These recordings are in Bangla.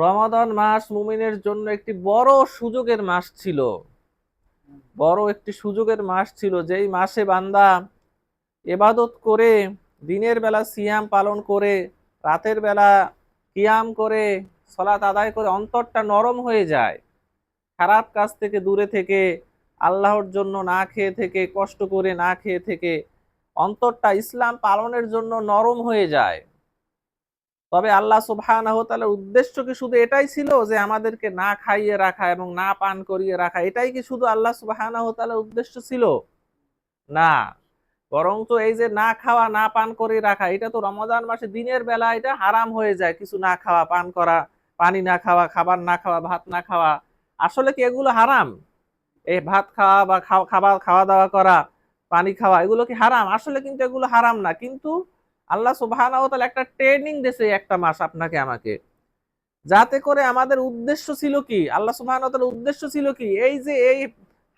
রমাদান মাস মুমিনের জন্য একটি বড় সুযোগের মাস ছিল। বড় একটি সুযোগের মাস ছিল, যেই মাসে বান্দা ইবাদত করে, দিনের বেলা সিয়াম পালন করে, রাতের বেলা কিয়াম করে, সালাত আদায় করে অন্তরটা নরম হয়ে যায়। খারাপ কাজ থেকে দূরে থেকে, আল্লাহর জন্য না খেয়ে থেকে, কষ্ট করে না খেয়ে থেকে অন্তরটা ইসলাম পালনের জন্য নরম হয়ে যায়। তবে আল্লাহ সুবহানাহু ওয়া তাআলার উদ্দেশ্য কি শুধু এটাই ছিল যে আমাদেরকে না খাইয়ে রাখা এবং না পান করিয়ে রাখা? এটাই কি শুধু আল্লাহ সুবহানাহু ওয়া তাআলার উদ্দেশ্য ছিল? না, বরং তো এই যে না খাওয়া না পান করে রাখা, এটা তো রমজান মাসে দিনের বেলা এটা হারাম হয়ে যায়। কিছু না খাওয়া, পান করা, পানি না খাওয়া, খাবার না খাওয়া, ভাত না খাওয়া। আসলে কি এগুলো হারাম? এই ভাত খাওয়া বা খাবার খাওয়া দাওয়া করা, পানি খাওয়া, এগুলো কি হারাম? আসলে কিন্তু এগুলো হারাম না। কিন্তু আল্লাহ সুবহানাহু ওয়া তাআলা একটা ট্রেনিং দিয়েছে একটা মাস আপনাকে আমাকে, যাতে করে আমাদের উদ্দেশ্য ছিল কি, আল্লাহ সুবহানাহু ওয়া তাআলার উদ্দেশ্য ছিল কি, এই যে এই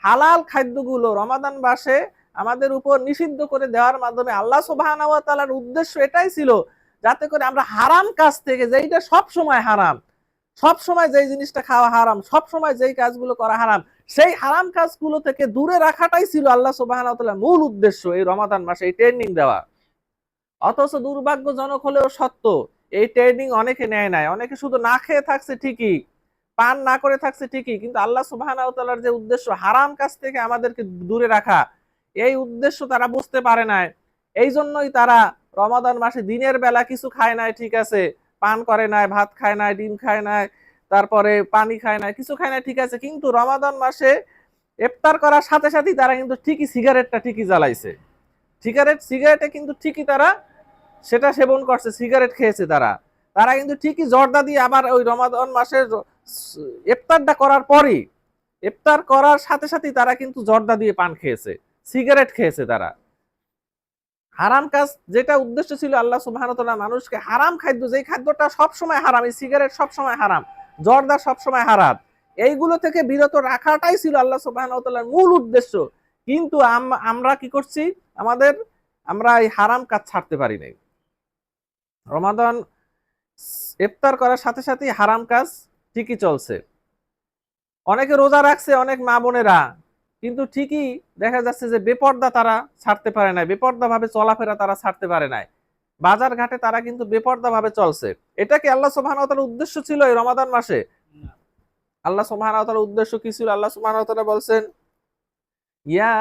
হালাল খাদ্যগুলো রমাদান মাসে আমাদের উপর নিষিদ্ধ করে দেওয়ার মাধ্যমে আল্লাহ সুবহানাহু ওয়া তাআলার উদ্দেশ্য এটাই ছিল, যাতে করে আমরা হারাম কাজ থেকে, যেইটা সব সময় হারাম, সব সময় যেই জিনিসটা খাওয়া হারাম, সব সময় যেই কাজগুলো করা হারাম, সেই হারাম কাজগুলো থেকে দূরে রাখাটাই ছিল আল্লাহ সুবহানাহু ওয়া তাআলার মূল উদ্দেশ্য এই রমাদান মাসে এই ট্রেনিং দেওয়া। অথচ দুর্ভাগ্যজনক হলেও সত্য, এই ট্রেনিং অনেকে নেয় নাই। অনেকে শুধু না খেয়ে থাকছে ঠিকই, পান না করে থাকছে ঠিকই, কিন্তু আল্লাহ সুবহানাহু ওয়া তাআলার যে উদ্দেশ্য হারাম কাজ থেকে আমাদেরকে দূরে রাখা, এই উদ্দেশ্য তারা বুঝতে পারে নাই। এই জন্যই তারা রমাদান মাসে দিনের বেলা কিছু খায় নাই, ঠিক আছে, পান করে নাই, ভাত খায় নাই, ডিম খায় নাই, তারপরে পানি খায় নাই, কিছু খায় নাই, ঠিক আছে, কিন্তু রমাদান মাসে ইফতার করার সাথে সাথেই তারা কিন্তু ঠিকই সিগারেটটা ঠিকই জ্বালাইছে। সিগারেটে কিন্তু ঠিকই তারা সেটা সেবন করছে, সিগারেট খেয়েছে তারা। তারা কিন্তু ঠিকই জর্দা দিয়ে আবার ওই রমাদান মাসের ইফতারটা করার পরই, ইফতার করার সাথে সাথেই তারা কিন্তু জর্দা দিয়ে পান খেয়েছে, সিগারেট খেয়েছে তারা। হারাম কাজ যেটা উদ্দেশ্য ছিল আল্লাহ সুবহানাহু ওয়া তাআলা মানুষকে হারাম খাদ্য, যেই খাদ্যটা সব সময় হারাম, এই সিগারেট সব সময় হারাম, জর্দা সব সময় হারাম, এইগুলো থেকে বিরত রাখাটাই ছিল আল্লাহ সুবহানাহু ওয়া তাআলার মূল উদ্দেশ্য। কিন্তু আমরা কি করছি, আমাদের আমরা এই হারাম কাজ ছাড়তে পারি নাই। রমাদান ইফতার করার সাথে সাথেই হারাম কাজ ঠিকই চলছে। অনেকে রোজা রাখছে, অনেক মা বোনেরা, কিন্তু ঠিকই দেখা যাচ্ছে যে বেপর্দা তারা ছাড়তে পারে নাই, বেপর্দা ভাবে চলাফেরা তারা ছাড়তে পারে নাই। বাজার ঘাটে তারা কিন্তু বেপর্দা ভাবে চলছে। এটা কি আল্লাহ সুবহানাহু ওয়া তাআলার উদ্দেশ্য ছিল এই রমাদান মাসে? আল্লাহ সুবহানাহু ওয়া তাআলার উদ্দেশ্য কি ছিল? আল্লাহ সুবহানাহু ওয়া তাআলা বলছেন, ইয়া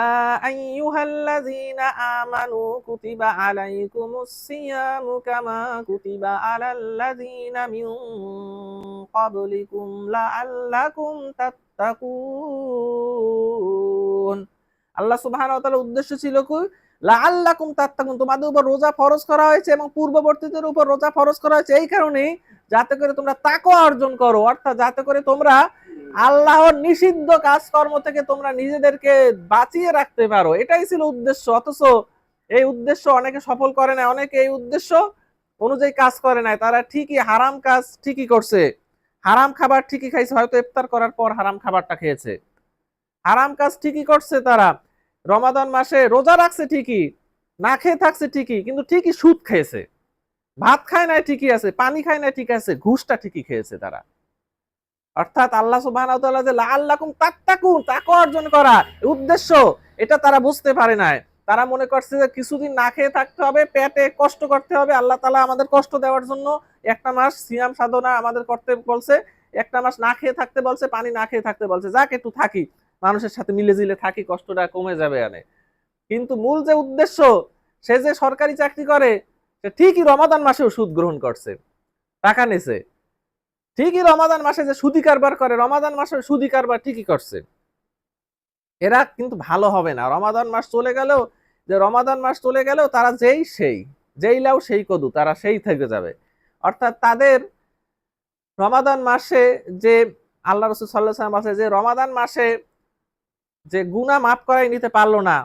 আইয়ুহাল্লাযীনা আমানু কুতিবা আলাইকুমুস সিয়ামু কামা কুতিবা আলাল্লাযীনা মিন ক্বাবলিকুম লাআল্লাকুম তাত্তাকুন। আল্লাহ সুবহানাহু ওয়া তাআলার উদ্দেশ্য ছিল কি, লাআল্লাকুম তাত্তাকুন, তোমাদের উপর রোজা ফরজ করা হয়েছে এবং পূর্ববর্তীদের উপর রোজা ফরজ করা হয়েছে এই কারণেই, যাতে করে তোমরা তাকওয়া অর্জন করো, অর্থাৎ যাতে করে তোমরা আল্লাহর নিষিদ্ধ কাজকর্ম থেকে তোমরা নিজেদেরকে বাঁচিয়ে রাখতে পারো। এটাই ছিল উদ্দেশ্য। অথচ এই উদ্দেশ্য অনেকে সফল করে না, অনেকে এই উদ্দেশ্য অনুযায়ী কাজ করে নাই। তারা ঠিকই হারাম কাজ ঠিকই করছে, হারাম খাবার ঠিকই খাইছে, হয়তো ইফতার করার পর হারাম খাবারটা খেয়েছে, হারাম কাজ ঠিকই করছে তারা। রমাদান মাসে রোজা রাখছে ঠিকই, না খেয়ে থাকছে ঠিকই, কিন্তু ঠিকই সুদ খেয়েছে, ভাত খায় নাই ঠিকই আছে, পানি খায় নাই ঠিক আছে, ঘুষটা ঠিকই খেয়েছে তারা। অর্থাৎ আল্লাহ সুবহানাহু ওয়া তাআলা যে লাআল্লাকুম তাত্তাকুন, তাকওয়া অর্জন করা উদ্দেশ্য, এটা তারা বুঝতে পারে নাই। তারা মনে করছে যে কিছুদিন না খেয়ে থাকতে হবে, পেটে কষ্ট করতে হবে, আল্লাহ তাআলা আমাদের কষ্ট দেওয়ার জন্য একটা মাস সিয়াম সাধনা আমাদের করতে বলছে, একটা মাস না খেয়ে থাকতে বলছে, পানি না খেয়ে থাকতে বলছে, যাক একটু থাকি, মানুষের সাথে মিলে জিলে থাকি, কষ্টটা কমে যাবে আনে। কিন্তু মূল যে উদ্দেশ্য, সে যে সরকারি চাকরি করে, সে ঠিকই রমাদান মাসেও সুদ গ্রহণ করছে, টাকা নেছে, ঠিকই রমাদান মাসে যে সুদি কারবার করে, রমাদান মাসে সুদি কারবার ঠিকই করছে। এরা কিন্তু ভালো হবে না। রমাদান মাস চলে গেলেও, যে রমাদান মাস চলে গেলেও তারা যেই লাউ সেই কদু, তারা সেই থেকে যাবে। অর্থাৎ তাদের রমাদান মাসে যে আল্লাহ রাসূল সাল্লাল্লাহু আলাইহি ওয়াসাল্লাম আছে, যে রমাদান মাসে যে গুনাহ মাফ করাই নিতে পারলো না,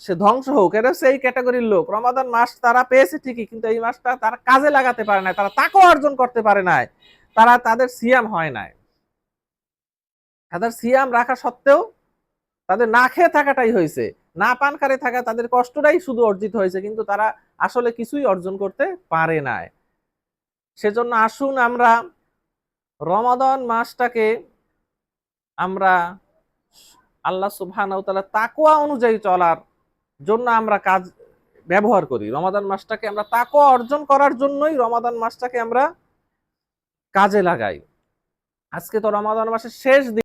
সে ধ্বংস হোক, এটা সেই ক্যাটাগরির লোক। রমাদান মাস তারা পেয়েছে ঠিকই, কিন্তু এই মাসটা তারা কাজে লাগাতে পারে না, তারা তাকওয়া অর্জন করতে পারে না, তাদের সিয়াম হয় নাই। তাদের সিয়াম রাখা সত্ত্বেও তাদের না খেয়ে থাকাটাই হয়েছে, না পানকারে থাকা, তাদের কষ্টটাই শুধু অর্জিত হয়েছে, কিন্তু তারা আসলে কিছুই অর্জন করতে পারে নাই। সেজন্য আসুন আমরা রমাদান মাসটাকে আমরা আল্লাহ সুবহানাহু ওয়া তাআলা তাকওয়া অনুযায়ী চলার জন্য আমরা কাজ ব্যবহার করি। রমাদান মাসটাকে আমরা তাকওয়া অর্জন করার জন্যই রমাদান মাসটাকে আমরা কাজে লাগাই। আজকে তো রমাদান মাসের শেষ দিন।